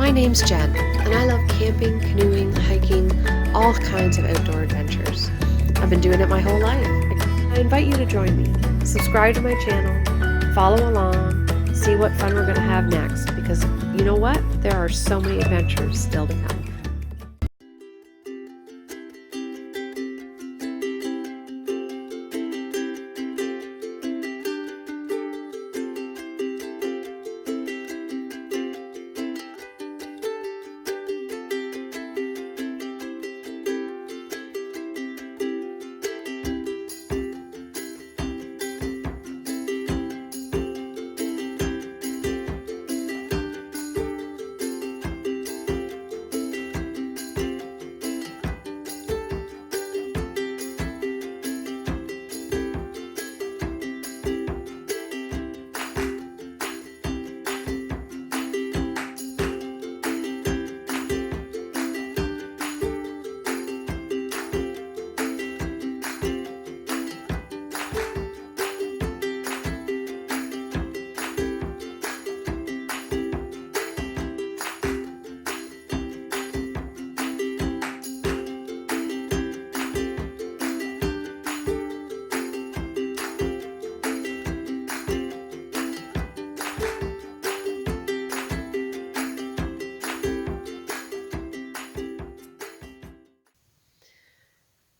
My name's Jen, and I love camping, canoeing, hiking, all kinds of outdoor adventures. I've been doing it my whole life. I invite you to join me. Subscribe to my channel, follow along, see what fun we're going to have next, because you know what? There are so many adventures still to come.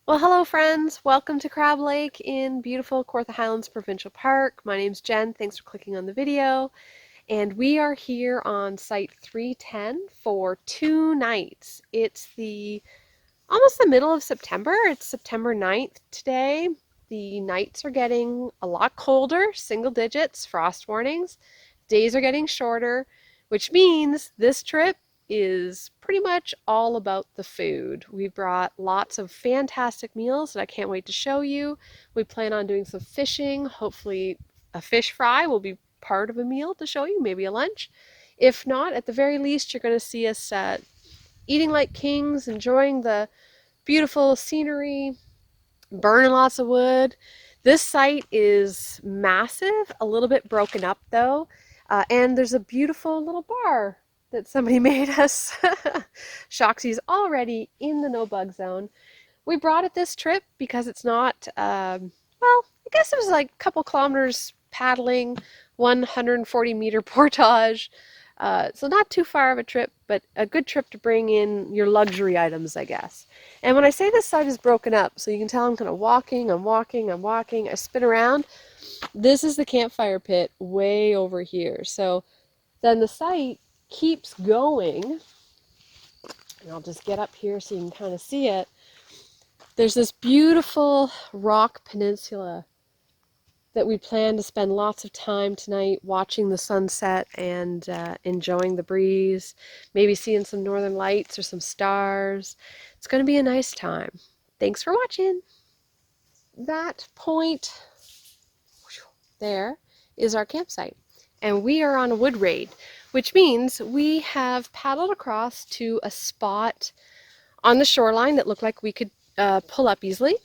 Well, hello friends. Welcome to Crab Lake in beautiful Kawarthas Highlands Provincial Park. My name's Jen. Thanks for clicking on the video. And we are here on site 310 for 2 nights. It's almost the middle of September. It's September 9th today. The nights are getting a lot colder, single digits, frost warnings. Days are getting shorter, which means this trip is pretty much all about the food. We brought lots of fantastic meals that I can't wait to show you. We plan on doing some fishing. Hopefully a fish fry will be part of a meal to show you, maybe a lunch. If not, at the very least, you're going to see us eating like kings, enjoying the beautiful scenery, burning lots of wood. This site is massive, a little bit broken up though, and there's a beautiful little bar that somebody made us. Shoxy's already in the no bug zone. We brought it this trip because it's not, well, I guess it was like a couple kilometers paddling, 140-meter portage. So not too far of a trip, but a good trip to bring in your luxury items, I guess. And when I say this site is broken up, so you can tell I'm kind of walking, I spin around. This is the campfire pit way over here. So then the site keeps going, and I'll just get up here so you can kind of see it. There's this beautiful rock peninsula that we plan to spend lots of time tonight watching the sunset and enjoying the breeze, maybe seeing some northern lights or some stars. It's going to be a nice time. Thanks for watching. That point there is our campsite, and we are on a wood raid, which means we have paddled across to a spot on the shoreline that looked like we could pull up easily.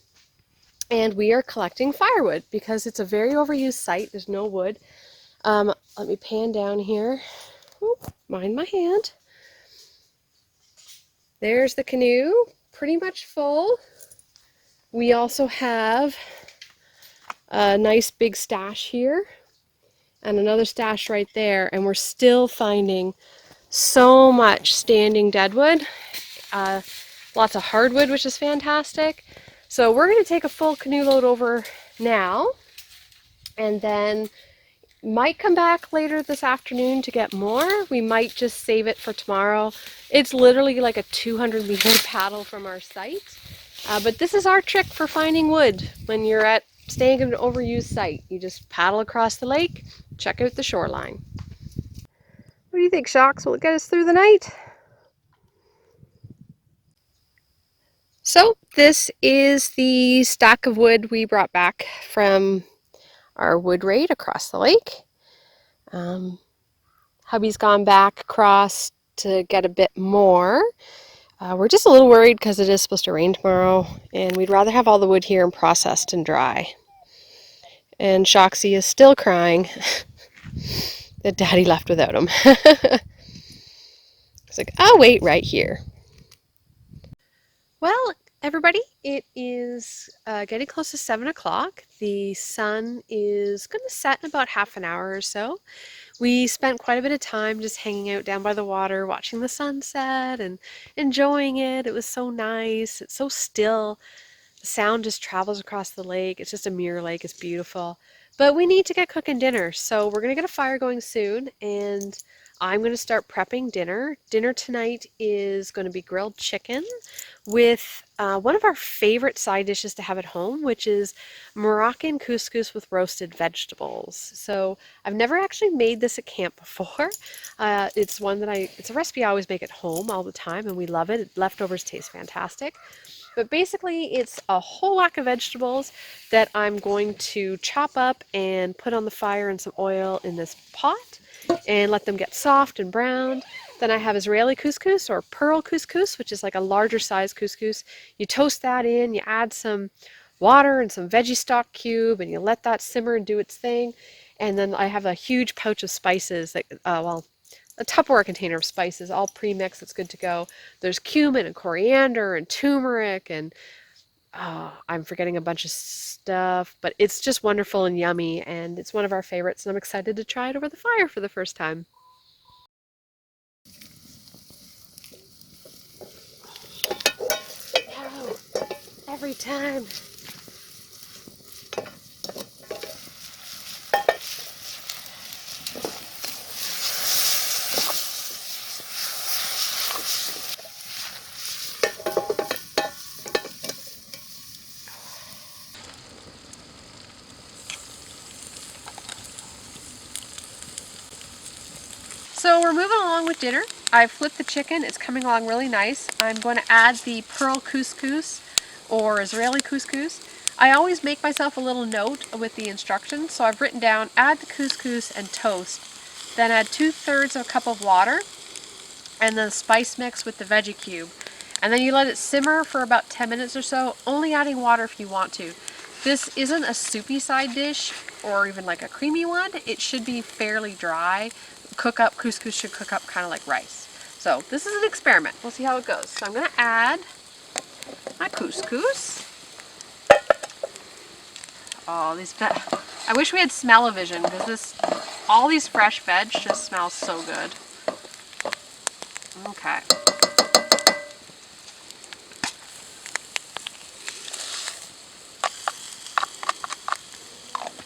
And we are collecting firewood because it's a very overused site. There's no wood. Let me pan down here. Oop, mind my hand. There's the canoe, pretty much full. We also have a nice big stash here and another stash right there, and we're still finding so much standing deadwood, lots of hardwood, which is fantastic. So we're going to take a full canoe load over now, and then might come back later this afternoon to get more. We might just save it for tomorrow. It's literally like a 200-meter paddle from our site, but this is our trick for finding wood when you're staying at an overused site. You just paddle across the lake, check out the shoreline. What do you think, Shox? Will it get us through the night? So this is the stack of wood we brought back from our wood raid across the lake. Hubby's gone back across to get a bit more. We're just a little worried because it is supposed to rain tomorrow, and we'd rather have all the wood here and processed and dry. And Shoxy is still crying that Daddy left without him. It's like, I'll wait right here. Well, everybody, it is getting close to 7 o'clock. The sun is going to set in about half an hour or so. We spent quite a bit of time just hanging out down by the water, watching the sunset and enjoying it. It was so nice. It's so still. The sound just travels across the lake. It's just a mirror lake. It's beautiful. But we need to get cooking dinner. So we're going to get a fire going soon. And I'm going to start prepping dinner. Dinner tonight is going to be grilled chicken with one of our favorite side dishes to have at home, which is Moroccan couscous with roasted vegetables. So I've never actually made this at camp before. It's a recipe I always make at home all the time, and we love it. Leftovers taste fantastic. But basically, it's a whole whack of vegetables that I'm going to chop up and put on the fire in some oil in this pot and let them get soft and browned. Then I have Israeli couscous or pearl couscous, which is like a larger size couscous. You toast that in, you add some water and some veggie stock cube, and you let that simmer and do its thing. And then I have a huge pouch of spices that, a Tupperware container of spices, all pre-mixed. It's good to go. There's cumin and coriander and turmeric and I'm forgetting a bunch of stuff, but it's just wonderful and yummy, and it's one of our favorites, and I'm excited to try it over the fire for the first time. Oh, every time. So we're moving along with dinner. I've flipped the chicken. It's coming along really nice. I'm going to add the pearl couscous or Israeli couscous. I always make myself a little note with the instructions. So I've written down, add the couscous and toast. Then add 2/3 of a cup of water and then spice mix with the veggie cube. And then you let it simmer for about 10 minutes or so, only adding water if you want to. This isn't a soupy side dish or even like a creamy one. It should be fairly dry. Couscous should cook up kind of like rice. So this is an experiment. We'll see how it goes. So I'm going to add my couscous. Oh, I wish we had smell-o-vision because all these fresh veg just smells so good. Okay.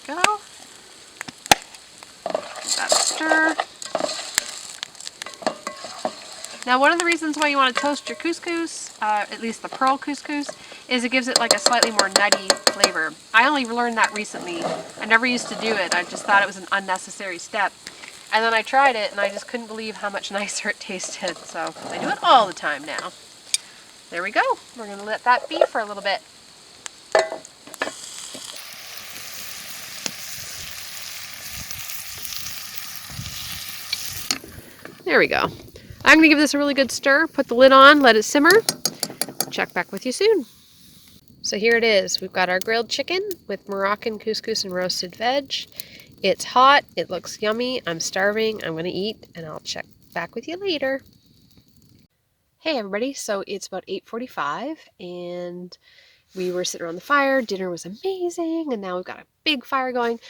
Go. Give that a stir. Now, one of the reasons why you want to toast your couscous, at least the pearl couscous, is it gives it like a slightly more nutty flavor. I only learned that recently. I never used to do it. I just thought it was an unnecessary step. And then I tried it and I just couldn't believe how much nicer it tasted. So I do it all the time now. There we go. We're going to let that be for a little bit. There we go. I'm going to give this a really good stir, put the lid on, let it simmer. Check back with you soon. So here it is. We've got our grilled chicken with Moroccan couscous and roasted veg. It's hot. It looks yummy. I'm starving. I'm going to eat, and I'll check back with you later. Hey everybody, so it's about 8:45 and we were sitting around the fire. Dinner was amazing, and now we've got a big fire going.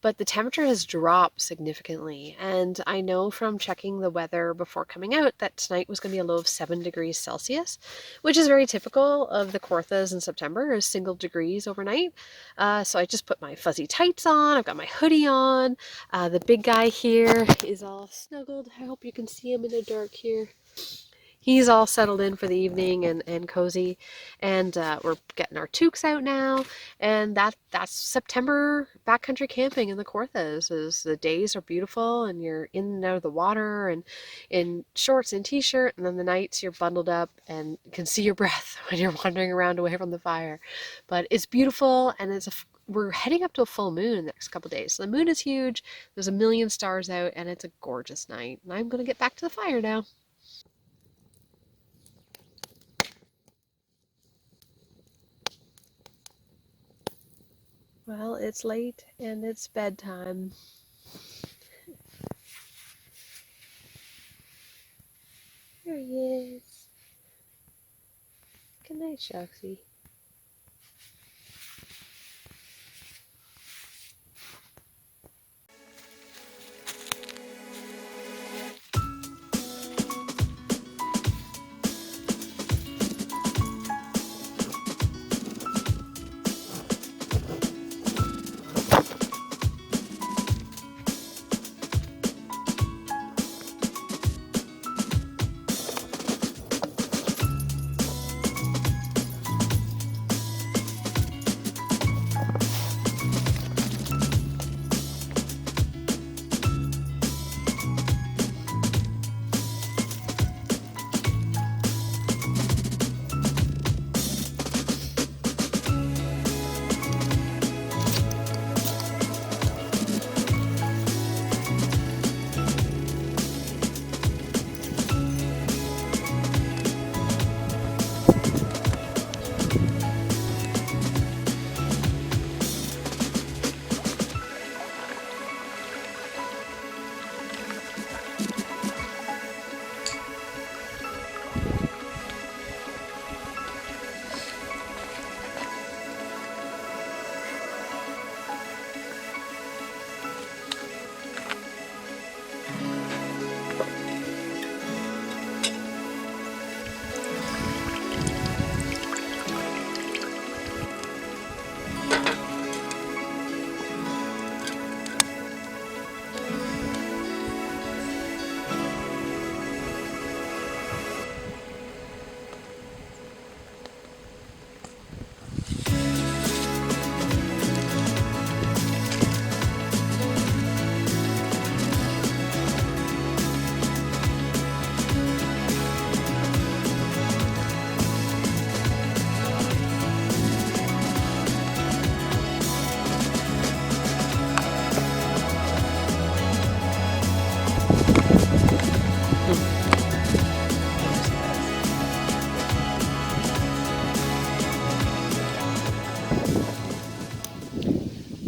But the temperature has dropped significantly, and I know from checking the weather before coming out that tonight was going to be a low of 7 degrees Celsius, which is very typical of the Kawarthas in September, is single degrees overnight. So I just put my fuzzy tights on, I've got my hoodie on. The big guy here is all snuggled. I hope you can see him in the dark here. He's all settled in for the evening and cozy, and we're getting our toques out now, and that's September backcountry camping in the Kawarthas. Is the days are beautiful and you're in and out of the water and in shorts and t-shirt, and then the nights you're bundled up and you can see your breath when you're wandering around away from the fire. But it's beautiful, and we're heading up to a full moon in the next couple days. So the moon is huge, there's a million stars out, and it's a gorgeous night. And I'm going to get back to the fire now. Well, it's late and it's bedtime. Hi, Shucksy.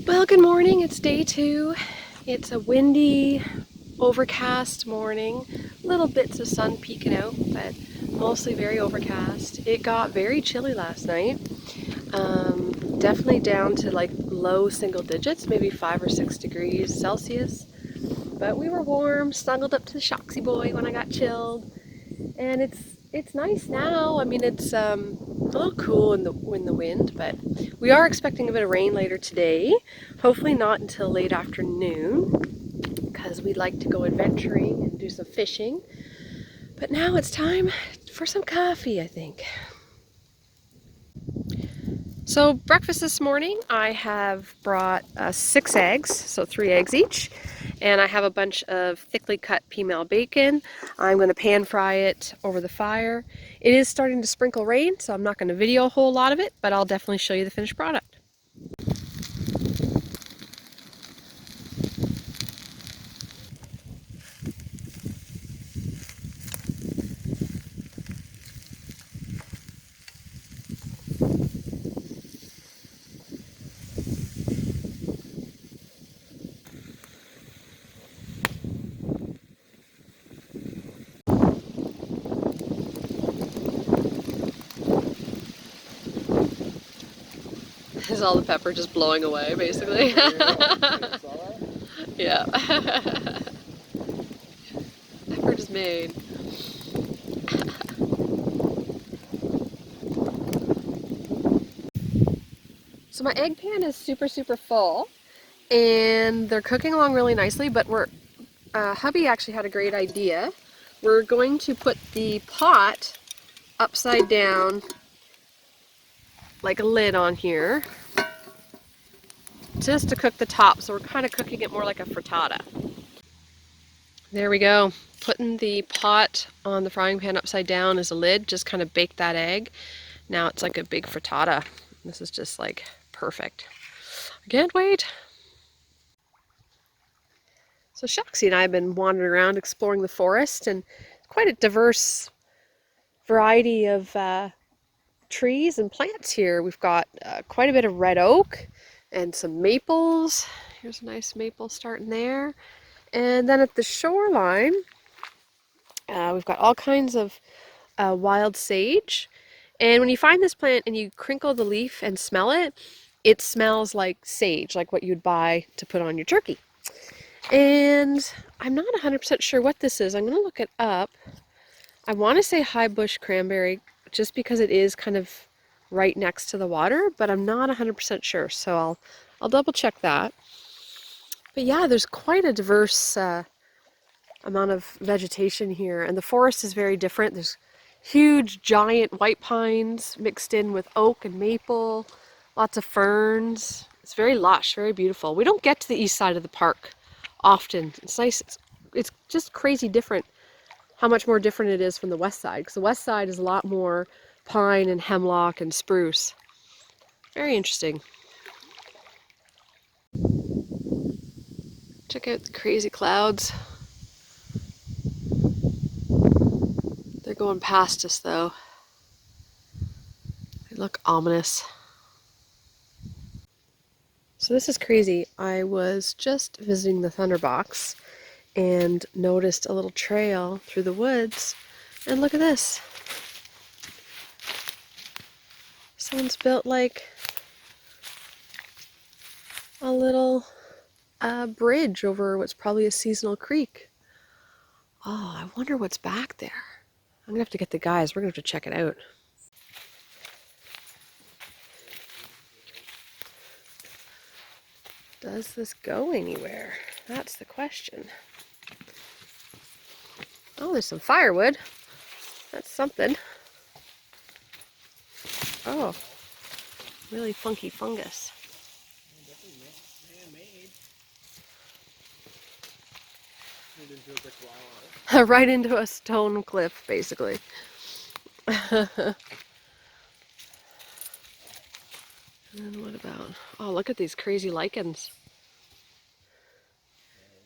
Well, good morning. It's day 2. It's a windy, overcast morning. Little bits of sun peeking out, but mostly very overcast. It got very chilly last night. Definitely down to like low single digits, maybe 5 or 6 degrees Celsius. But we were warm, snuggled up to the Shoxy boy when I got chilled. And it's nice now. I mean, it's a little cool in the wind, but we are expecting a bit of rain later today. Hopefully not until late afternoon, because we like to go adventuring and do some fishing. But now it's time for some coffee, I think. So breakfast this morning, I have brought 6 eggs, so 3 eggs each, and I have a bunch of thickly cut female bacon. I'm going to pan fry it over the fire. It is starting to sprinkle rain, so I'm not going to video a whole lot of it, but I'll definitely show you the finished product. Is all the pepper just blowing away, basically? Yeah. Pepper just made. So my egg pan is super full, and they're cooking along really nicely, but hubby actually had a great idea. We're going to put the pot upside down, like a lid on here, just to cook the top. So we're kind of cooking it more like a frittata. There we go. Putting the pot on the frying pan upside down as a lid, just kind of bake that egg. Now it's like a big frittata. This is just like perfect. I can't wait. So Shoxy and I have been wandering around exploring the forest, and quite a diverse variety of trees and plants here. We've got quite a bit of red oak and some maples. Here's a nice maple starting there. And then at the shoreline, we've got all kinds of wild sage And when you find this plant and you crinkle the leaf and smell it, it smells like sage, like what you'd buy to put on your turkey. And I'm not 100% sure what this is. I'm going to look it up. I want to say high bush cranberry just because it is kind of right next to the water, but I'm not 100% sure, so I'll double check that. But yeah, there's quite a diverse amount of vegetation here, and the forest is very different. There's huge giant white pines mixed in with oak and maple, lots of ferns. It's very lush, very beautiful. We don't get to the east side of the park often. It's nice. It's just crazy different how much more different it is from the west side, because the west side is a lot more pine and hemlock and spruce. Very interesting. Check out the crazy clouds. They're going past us though. They look ominous. So this is crazy. I was just visiting the Thunderbox and noticed a little trail through the woods, and look at this. Someone's built like a little bridge over what's probably a seasonal creek. Oh, I wonder what's back there. I'm gonna have to get the guys. We're gonna have to check it out. Does this go anywhere? That's the question. Oh, there's some firewood. That's something. Oh, really funky fungus. Right into a stone cliff, basically. And what about, oh, look at these crazy lichens.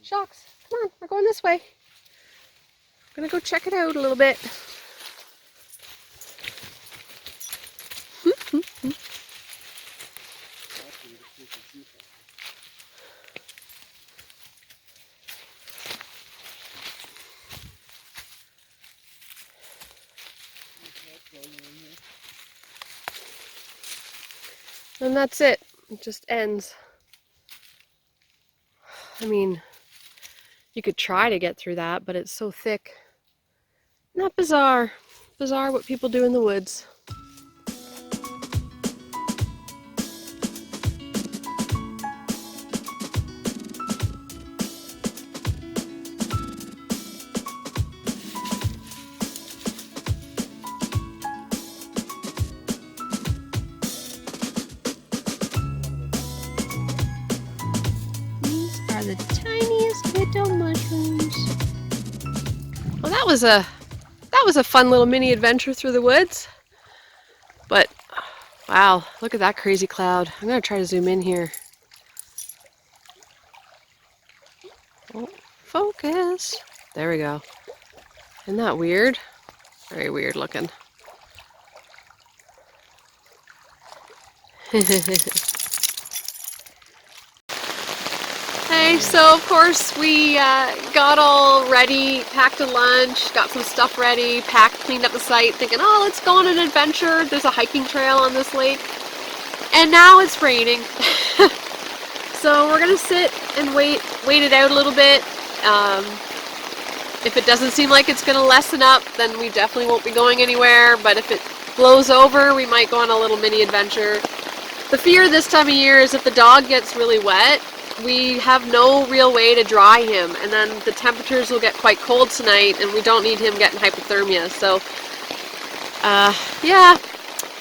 Shucks, come on, we're going this way. I'm gonna go check it out a little bit. And that's it. It just ends. I mean, you could try to get through that, but it's so thick. Isn't that bizarre? Bizarre what people do in the woods. These are the tiniest little mushrooms. Well, that was a fun little mini adventure through the woods. But wow, look at that crazy cloud. I'm gonna try to zoom in here. Oh, focus. There we go. Isn't that weird? Very weird looking. Hey, so of course we got all ready, packed a lunch, got some stuff ready, packed, cleaned up the site, thinking, oh, let's go on an adventure. There's a hiking trail on this lake. And now it's raining. So we're gonna sit and wait it out a little bit. If it doesn't seem like it's gonna lessen up, then we definitely won't be going anywhere. But if it blows over, we might go on a little mini adventure. The fear this time of year is if the dog gets really wet, we have no real way to dry him, and then the temperatures will get quite cold tonight, and we don't need him getting hypothermia. So, yeah,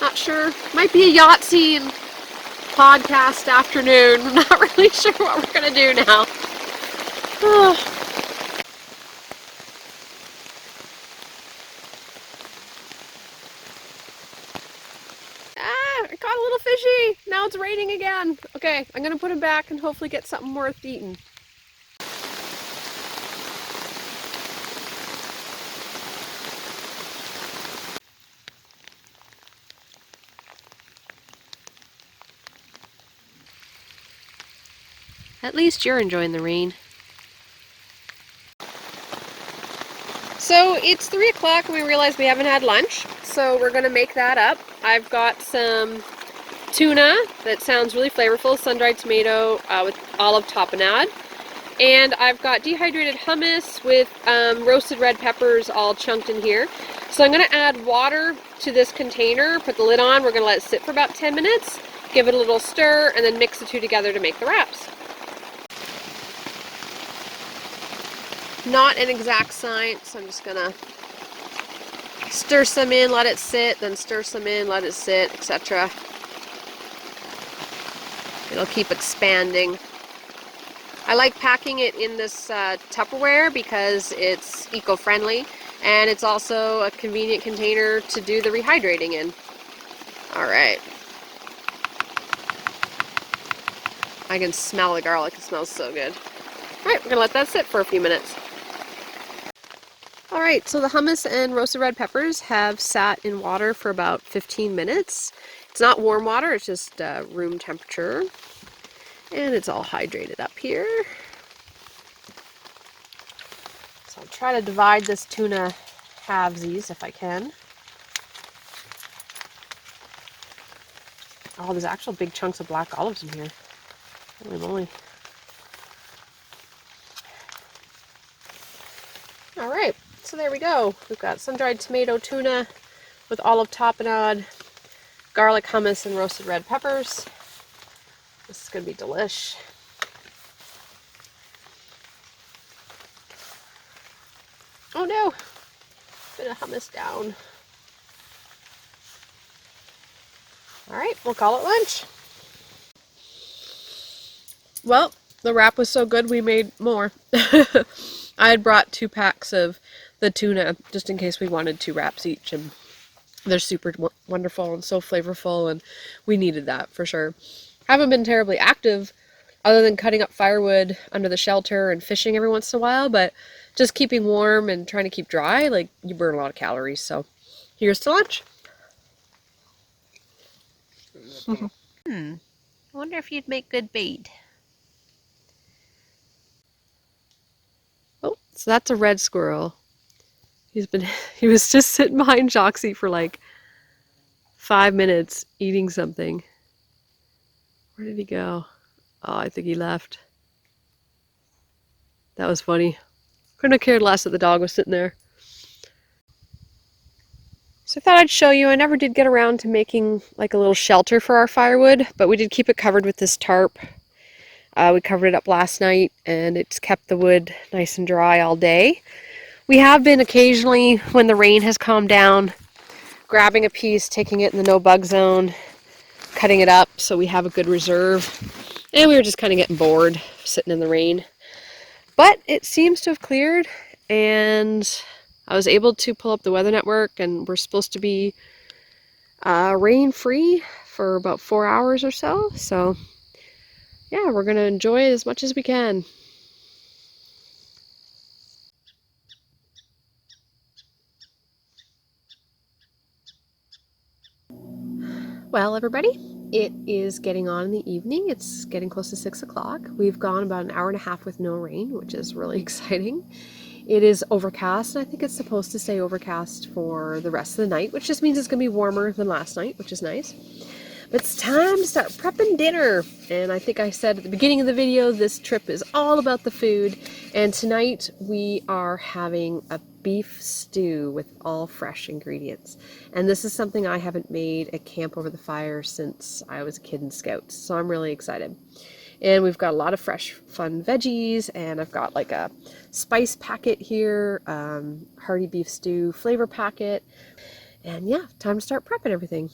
not sure. Might be a Yahtzee podcast afternoon. I'm not really sure what we're gonna do now. I caught a little fishy. Now it's raining again. Okay, I'm gonna put him back and hopefully get something worth eating. At least you're enjoying the rain. So it's 3 o'clock and we realized we haven't had lunch, so we're gonna make that up. I've got some tuna that sounds really flavorful, sun-dried tomato with olive tapenade. And I've got dehydrated hummus with roasted red peppers all chunked in here. So I'm gonna add water to this container, put the lid on, we're gonna let it sit for about 10 minutes, give it a little stir, and then mix the two together to make the wraps. Not an exact science, I'm just gonna stir some in, let it sit, then stir some in, let it sit, etc. It'll keep expanding. I like packing it in this Tupperware because it's eco-friendly and it's also a convenient container to do the rehydrating in. Alright. I can smell the garlic, it smells so good. Alright, we're gonna let that sit for a few minutes. Alright, so the hummus and roasted red peppers have sat in water for about 15 minutes. It's not warm water, it's just room temperature. And it's all hydrated up here. So I'll try to divide this tuna halvesies if I can. Oh, there's actual big chunks of black olives in here. Holy moly. Alright, so there we go. We've got sun-dried tomato tuna with olive tapenade, garlic hummus, and roasted red peppers. This is going to be delish. Oh no! Bit of hummus down. Alright, we'll call it lunch. Well, the wrap was so good we made more. I had brought 2 packs of the tuna just in case we wanted 2 wraps each, and they're super wonderful and so flavorful, and we needed that for sure. Haven't been terribly active other than cutting up firewood under the shelter and fishing every once in a while, but just keeping warm and trying to keep dry, like, you burn a lot of calories. So here's to lunch. I wonder if you'd make good bait. Oh, so that's a red squirrel. He was just sitting behind Joxy for like 5 minutes eating something. Where did he go? Oh, I think he left. That was funny. Couldn't have cared less that the dog was sitting there. So I thought I'd show you. I never did get around to making like a little shelter for our firewood, but we did keep it covered with this tarp. We covered it up last night and it's kept the wood nice and dry all day. We have been occasionally, when the rain has calmed down, grabbing a piece, taking it in the no bug zone, cutting it up so we have a good reserve. And we were just kind of getting bored sitting in the rain. But it seems to have cleared, and I was able to pull up the weather network, and we're supposed to be rain-free for about 4 hours or so. So yeah, we're going to enjoy it as much as we can. Well, everybody, it is getting on in the evening. It's getting close to 6 o'clock. We've gone about an hour and a half with no rain, which is really exciting. It is overcast, and I think it's supposed to stay overcast for the rest of the night, which just means it's going to be warmer than last night, which is nice. But it's time to start prepping dinner. And I think I said at the beginning of the video, this trip is all about the food. And tonight we are having a beef stew with all fresh ingredients. And this is something I haven't made at Camp Over the Fire since I was a kid in Scouts. So I'm really excited. And we've got a lot of fresh, fun veggies, and I've got like a spice packet here, hearty beef stew flavor packet. And yeah, time to start prepping everything.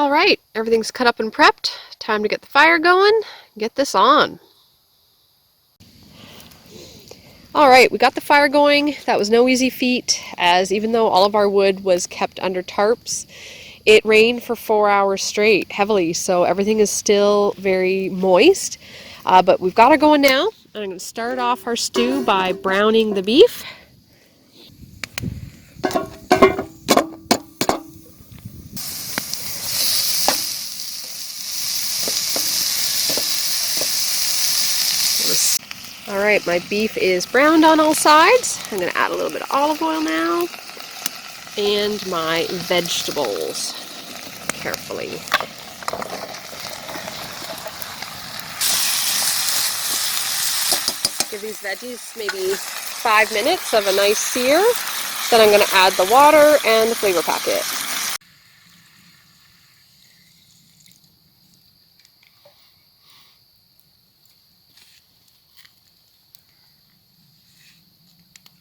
All right, everything's cut up and prepped. Time to get the fire going, get this on. All right, we got the fire going. That was no easy feat, as even though all of our wood was kept under tarps, it rained for 4 hours straight, heavily, so everything is still very moist. But we've got her going now. I'm going to start off our stew by browning the beef. All right, my beef is browned on all sides. I'm going to add a little bit of olive oil now, and my vegetables carefully. Give these veggies maybe 5 minutes of a nice sear. Then I'm going to add the water and the flavor packet.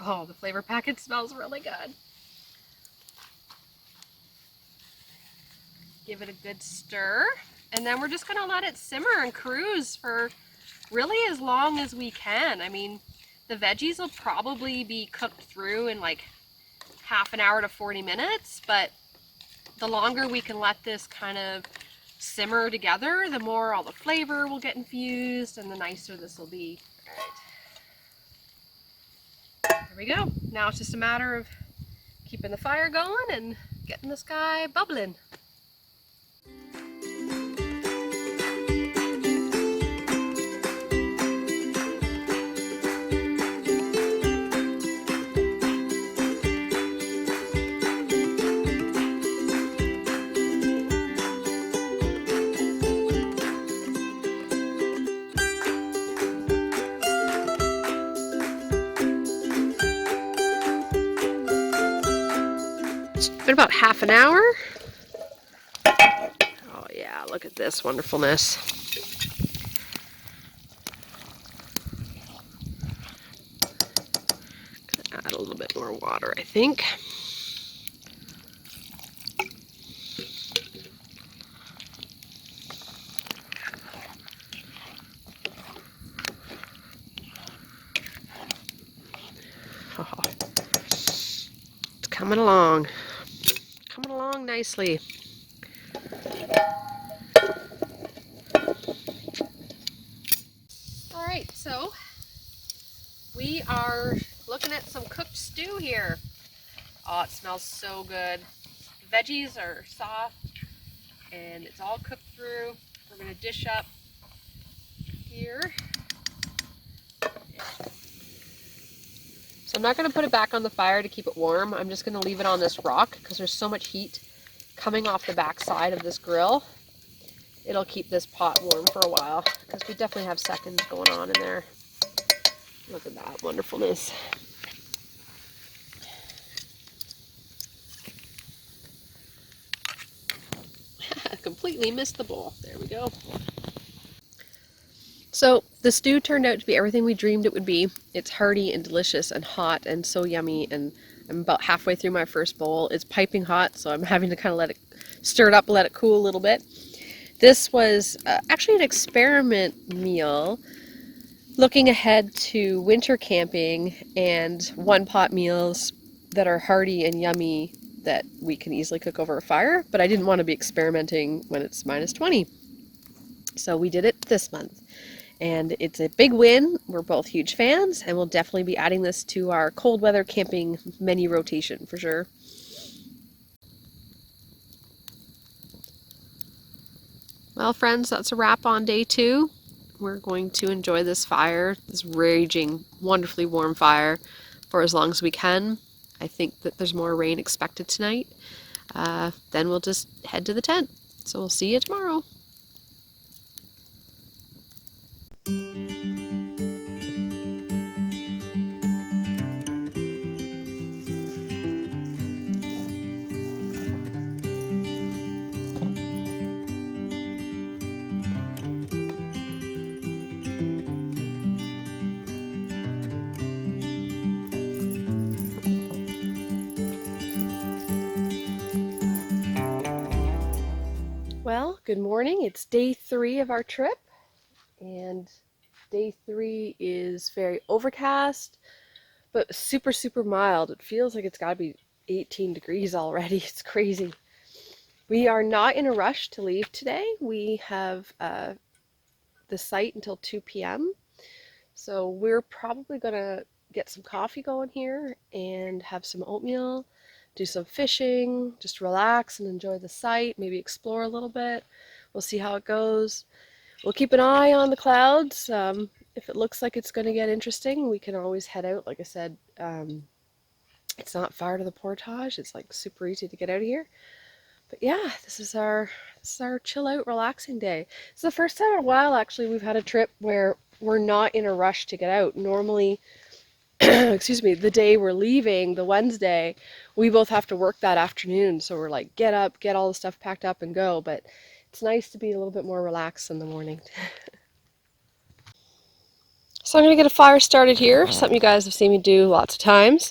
Oh, the flavor packet smells really good. Give it a good stir, and then we're just going to let it simmer and cruise for really as long as we can. I mean, the veggies will probably be cooked through in like half an hour to 40 minutes, but the longer we can let this kind of simmer together, the more all the flavor will get infused and the nicer this will be. All right. There we go. Now it's just a matter of keeping the fire going and getting this guy bubbling. It's been about half an hour. Oh yeah, look at this wonderfulness. Gonna add a little bit more water, I think. Oh, it's coming along nicely. All right, so we are looking at some cooked stew here. Oh, it smells so good. The veggies are soft and it's all cooked through. We're gonna dish up here. So I'm not gonna put it back on the fire to keep it warm. I'm just gonna leave it on this rock because there's so much heat coming off the back side of this grill. It'll keep this pot warm for a while because we definitely have seconds going on in there. Look at that wonderfulness. Completely missed the bowl. There we go. So the stew turned out to be everything we dreamed it would be. It's hearty and delicious and hot and so yummy, and I'm about halfway through my first bowl. It's piping hot, so I'm having to kind of let it stir it up, let it cool a little bit. This was actually an experiment meal looking ahead to winter camping and one-pot meals that are hearty and yummy that we can easily cook over a fire, but I didn't want to be experimenting when it's -20. So we did it this month, and it's a big win. We're both huge fans, and we'll definitely be adding this to our cold weather camping menu rotation for sure. Well, friends, that's a wrap on day 2. We're going to enjoy this fire, this raging, wonderfully warm fire, for as long as we can. I think that there's more rain expected tonight. Then we'll just head to the tent. So we'll see you tomorrow. Well, good morning. It's day 3 of our trip, and day 3 is very overcast, but super, super mild. It feels like it's got to be 18 degrees already. It's crazy. We are not in a rush to leave today. We have the site until 2 p.m. So we're probably gonna get some coffee going here and have some oatmeal, do some fishing, just relax and enjoy the site, maybe explore a little bit. We'll see how it goes. We'll keep an eye on the clouds. If it looks like it's going to get interesting, we can always head out. Like I said, it's not far to the portage. It's like super easy to get out of here. But yeah, this is our chill out, relaxing day. It's the first time in a while actually we've had a trip where we're not in a rush to get out. Normally, excuse me, the day we're leaving, the Wednesday, we both have to work that afternoon. So we're like, get up, get all the stuff packed up and go. But it's nice to be a little bit more relaxed in the morning. So I'm going to get a fire started here, something you guys have seen me do lots of times.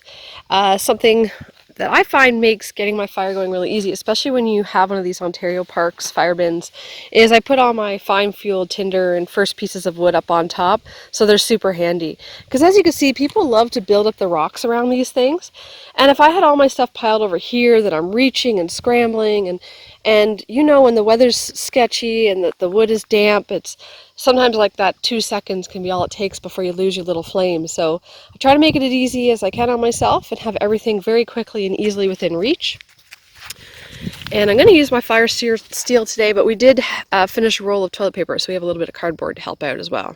Something that I find makes getting my fire going really easy, especially when you have one of these Ontario Parks fire bins, is I put all my fine fuel tinder and first pieces of wood up on top, so they're super handy. Because as you can see, people love to build up the rocks around these things, and if I had all my stuff piled over here that I'm reaching and scrambling, and you know when the weather's sketchy and the wood is damp, it's sometimes like that 2 seconds can be all it takes before you lose your little flame. So I try to make it as easy as I can on myself and have everything very quickly and easily within reach. And I'm going to use my fire steel today, but we did finish a roll of toilet paper, so we have a little bit of cardboard to help out as well.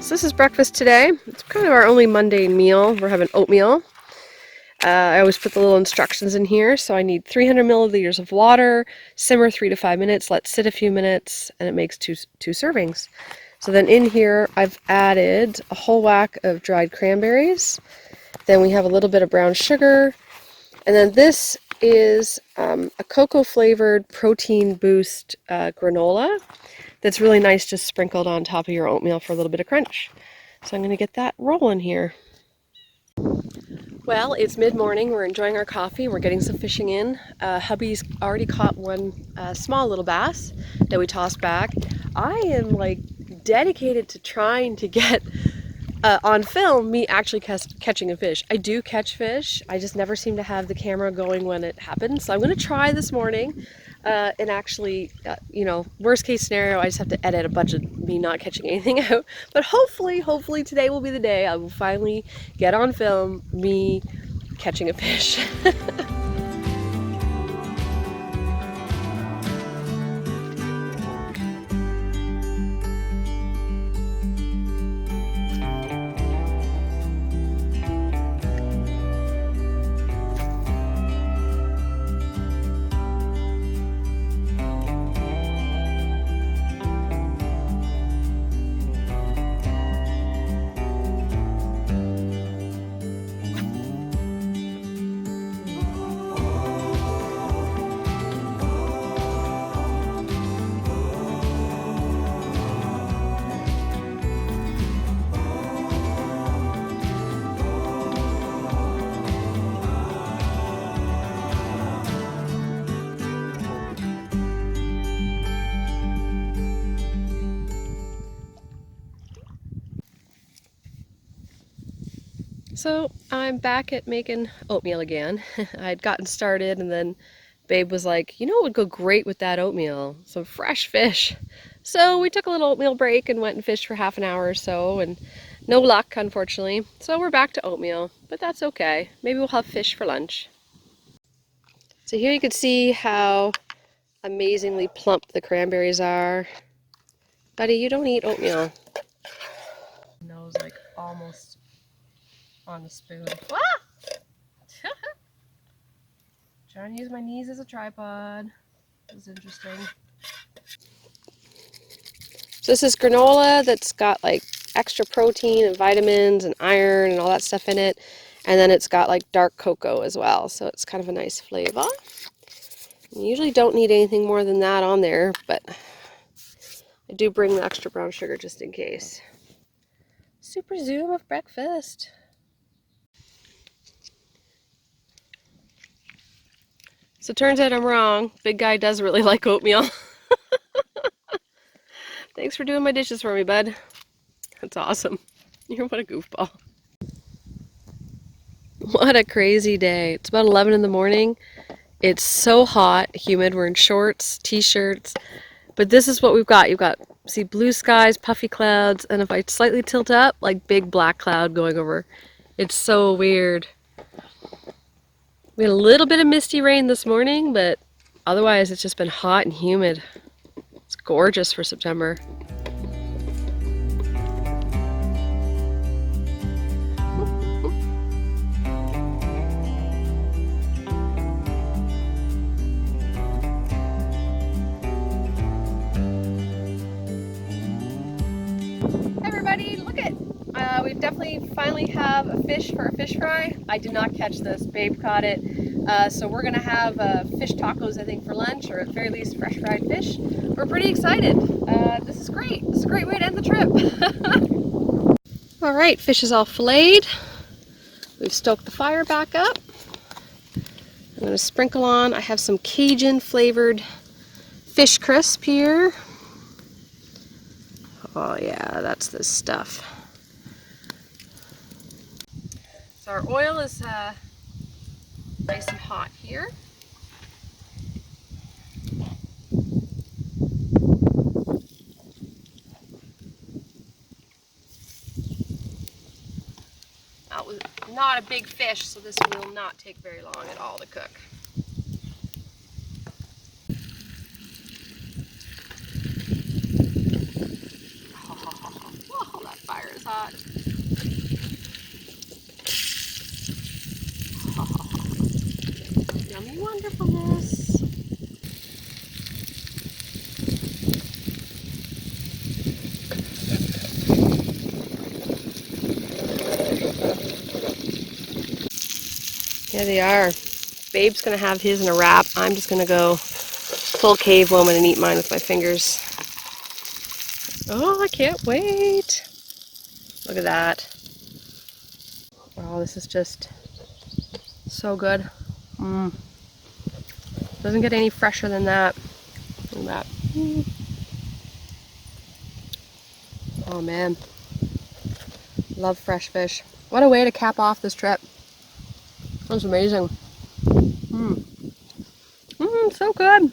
So this is breakfast today. It's kind of our only mundane meal. We're having oatmeal. I always put the little instructions in here. So I need 300 milliliters of water, simmer 3 to 5 minutes, let sit a few minutes, and it makes two servings. So then in here I've added a whole whack of dried cranberries. Then we have a little bit of brown sugar. And then this is a cocoa flavored protein boost granola that's really nice, just sprinkled on top of your oatmeal for a little bit of crunch. So I'm going to get that rolling here. Well, it's mid-morning. We're enjoying our coffee. We're getting some fishing in. Hubby's already caught one small little bass that we tossed back. I am like dedicated to trying to get on film me actually catching a fish. I do catch fish. I just never seem to have the camera going when it happens. So I'm going to try this morning. And actually, you know, worst case scenario, I just have to edit a bunch of me not catching anything out. But hopefully today will be the day I will finally get on film me catching a fish. So I'm back at making oatmeal again. I'd gotten started and then Babe was like, you know what would go great with that oatmeal? Some fresh fish. So we took a little oatmeal break and went and fished for half an hour or so, and no luck, unfortunately. So we're back to oatmeal, but that's okay. Maybe we'll have fish for lunch. So here you can see how amazingly plump the cranberries are. Buddy, you don't eat oatmeal. Nose like almost on the spoon. Ah! Trying to use my knees as a tripod. This is interesting. So this is granola that's got like extra protein and vitamins and iron and all that stuff in it. And then it's got like dark cocoa as well. So it's kind of a nice flavor. You usually don't need anything more than that on there, but I do bring the extra brown sugar just in case. Super zoom of breakfast. So it turns out I'm wrong. Big guy does really like oatmeal. Thanks for doing my dishes for me, bud. That's awesome. You're what a goofball. What a crazy day. It's about 11 in the morning. It's so hot, humid. We're in shorts, t-shirts. But this is what we've got. You've got, see, blue skies, puffy clouds, and if I slightly tilt up, like big black cloud going over. It's so weird. We had a little bit of misty rain this morning, but otherwise it's just been hot and humid. It's gorgeous for September. Everybody, look at we definitely finally have a fish for a fish fry. I did not catch this, babe caught it. So we're gonna have fish tacos, I think, for lunch, or at the very least fresh fried fish. We're pretty excited. This is great. This is a great way to end the trip. All right, fish is all filleted. We've stoked the fire back up. I'm gonna sprinkle on, I have some Cajun flavored fish crisp here. Oh yeah, that's the stuff. So our oil is nice and hot here. That was not a big fish, so this will not take very long at all to cook. Oh, that fire is hot. Yummy wonderfulness. Here they are. Babe's gonna have his in a wrap. I'm just gonna go full cave woman and eat mine with my fingers. Oh, I can't wait. Look at that. Oh, this is just so good. Doesn't get any fresher than that. Look at that. Oh man. Love fresh fish. What a way to cap off this trip. That was amazing. So good.